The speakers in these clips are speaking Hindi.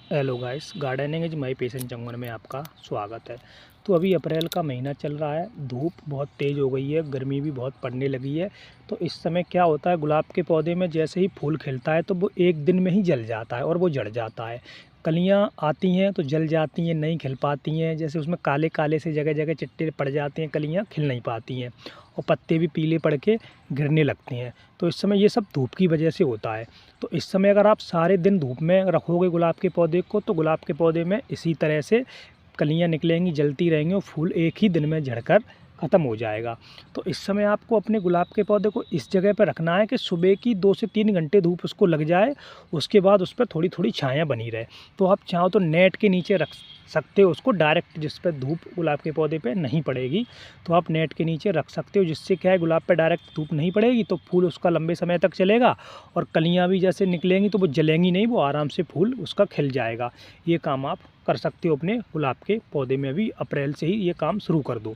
Hello guys, gardening is my passion चंगुन में आपका स्वागत है। तो अभी अप्रैल का महीना चल रहा है, धूप बहुत तेज़ हो गई है, गर्मी भी बहुत पड़ने लगी है। तो इस समय क्या होता है, गुलाब के पौधे में जैसे ही फूल खिलता है तो वो एक दिन में ही जल जाता है और वो झड़ जाता है। कलियां आती हैं तो जल जाती हैं, नहीं खिल पाती हैं। जैसे उसमें काले काले से जगह जगह चिट्टे पड़ जाते हैं, कलियां खिल नहीं पाती हैं और पत्ते भी पीले पड़ के गिरने लगते हैं। तो इस समय ये सब धूप की वजह से होता है। तो इस समय अगर आप सारे दिन धूप में रखोगे गुलाब के पौधे को, तो गुलाब के पौधे में इसी तरह से कलियां निकलेंगी, जलती रहेंगी और फूल एक ही दिन में झड़कर ख़त्म हो जाएगा। तो इस समय आपको अपने गुलाब के पौधे को इस जगह पर रखना है कि सुबह की 2 से 3 घंटे धूप उसको लग जाए, उसके बाद उस पर थोड़ी थोड़ी छाया बनी रहे। तो आप चाहो तो नेट के नीचे रख सकते हो उसको, डायरेक्ट जिस पर धूप गुलाब के पौधे पे नहीं पड़ेगी तो आप नेट के नीचे रख सकते हो। जिससे क्या है, गुलाब पे डायरेक्ट धूप नहीं पड़ेगी तो फूल उसका लंबे समय तक चलेगा और कलियां भी जैसे निकलेंगी तो वो जलेंगी नहीं, वो आराम से फूल उसका खिल जाएगा। ये काम आप कर सकते हो अपने गुलाब के पौधे में। अभी अप्रैल से ही ये काम शुरू कर दो।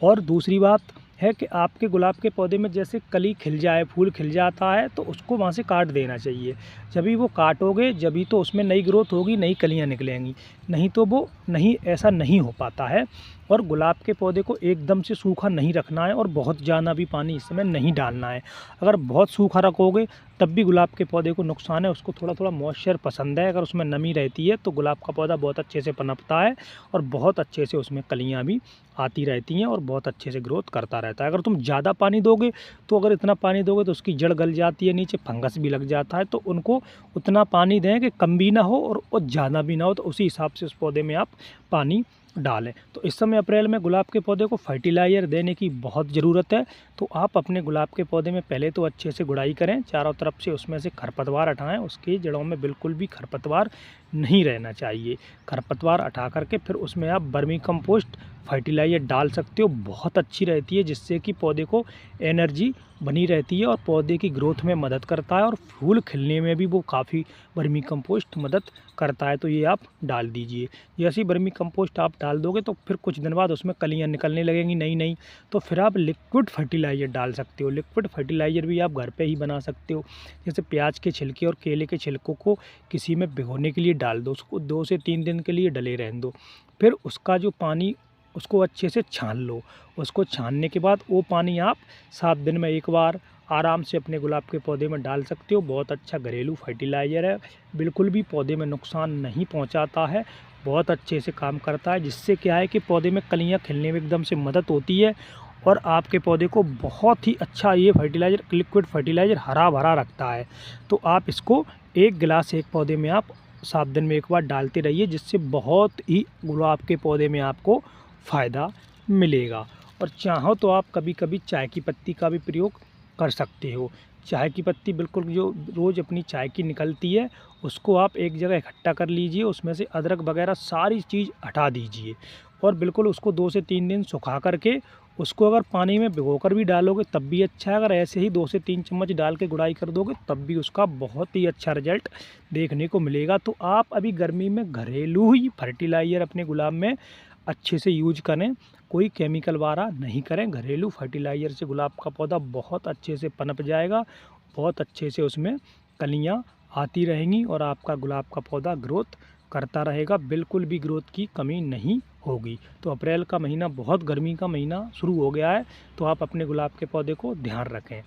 और दूसरी बात है कि आपके गुलाब के पौधे में जैसे कली खिल जाए, फूल खिल जाता है तो उसको वहाँ से काट देना चाहिए। जब भी वो काटोगे जब तो उसमें नई ग्रोथ होगी, नई कलियाँ निकलेंगी, नहीं तो वो नहीं, ऐसा नहीं हो पाता है। और गुलाब के पौधे को एकदम से सूखा नहीं रखना है और बहुत ज़्यादा भी पानी इस समय नहीं डालना है। अगर बहुत सूखा रखोगे तब भी गुलाब के पौधे को नुकसान है। उसको थोड़ा थोड़ा मॉइस्चर पसंद है, अगर उसमें नमी रहती है तो गुलाब का पौधा बहुत अच्छे से पनपता है और बहुत अच्छे से उसमें कलियाँ भी आती रहती हैं और बहुत अच्छे से ग्रोथ करता रहता है। अगर तुम ज़्यादा पानी दोगे तो अगर इतना पानी दोगे तो उसकी जड़ गल जाती है, नीचे फंगस भी लग जाता है। तो उनको उतना पानी दें कि कम भी ना हो और ज़्यादा भी ना हो, तो उसी हिसाब से उस पौधे में आप पानी डालें। तो इस समय अप्रैल में गुलाब के पौधे को फर्टिलाइज़र देने की बहुत ज़रूरत है। तो आप अपने गुलाब के पौधे में पहले तो अच्छे से गुड़ाई करें, चारों तरफ से उसमें से खरपतवार हटाएं। उसकी जड़ों में बिल्कुल भी खरपतवार नहीं रहना चाहिए। खरपतवार हटा करके फिर उसमें आप वर्मी कंपोस्ट फर्टिलाइज़र डाल सकते हो, बहुत अच्छी रहती है, जिससे कि पौधे को एनर्जी बनी रहती है और पौधे की ग्रोथ में मदद करता है और फूल खिलने में भी वो काफ़ी वर्मी कंपोस्ट मदद करता है। तो ये आप डाल दीजिए। जैसे ही वर्मी कंपोस्ट आप डाल दोगे तो फिर कुछ दिन बाद उसमें कलियाँ निकलने लगेंगी नई नई, तो फिर आप लिक्विड फर्टिलाइज़र डाल सकते हो। लिक्विड फर्टिलाइज़र भी आप घर पे ही बना सकते हो। जैसे प्याज के छिलके और केले के छिलकों को किसी में भिगोने के लिए डाल दो, उसको 2 से 3 दिन के लिए डले रहने दो। फिर उसका जो पानी, उसको अच्छे से छान लो। उसको छानने के बाद वो पानी आप 7 दिन में एक बार आराम से अपने गुलाब के पौधे में डाल सकते हो। बहुत अच्छा घरेलू फर्टिलाइज़र है, बिल्कुल भी पौधे में नुकसान नहीं पहुंचाता है, बहुत अच्छे से काम करता है। जिससे क्या है कि पौधे में कलियां खिलने में एकदम से मदद होती है और आपके पौधे को बहुत ही अच्छा ये फर्टिलाइज़र, लिक्विड फर्टिलाइज़र हरा भरा रखता है। तो आप इसको 1 गिलास एक पौधे में आप 7 दिन में एक बार डालते रहिए, जिससे बहुत ही गुलाब के पौधे में आपको फ़ायदा मिलेगा। और चाहो तो आप कभी कभी चाय की पत्ती का भी प्रयोग कर सकते हो। चाय की पत्ती बिल्कुल जो रोज़ अपनी चाय की निकलती है उसको आप एक जगह इकट्ठा कर लीजिए, उसमें से अदरक वगैरह सारी चीज़ हटा दीजिए और बिल्कुल उसको 2 से 3 दिन सुखा करके उसको अगर पानी में भिगोकर भी डालोगे तब भी अच्छा है। अगर ऐसे ही 2 से 3 चम्मच डाल के गुड़ाई कर दोगे तब भी उसका बहुत ही अच्छा रिजल्ट देखने को मिलेगा। तो आप अभी गर्मी में घरेलू ही फर्टिलाइज़र अपने गुलाब में अच्छे से यूज करें, कोई केमिकल वाला नहीं करें। घरेलू फर्टिलाइज़र से गुलाब का पौधा बहुत अच्छे से पनप जाएगा, बहुत अच्छे से उसमें कलियाँ आती रहेंगी और आपका गुलाब का पौधा ग्रोथ करता रहेगा, बिल्कुल भी ग्रोथ की कमी नहीं होगी। तो अप्रैल का महीना बहुत गर्मी का महीना शुरू हो गया है, तो आप अपने गुलाब के पौधे को ध्यान रखें।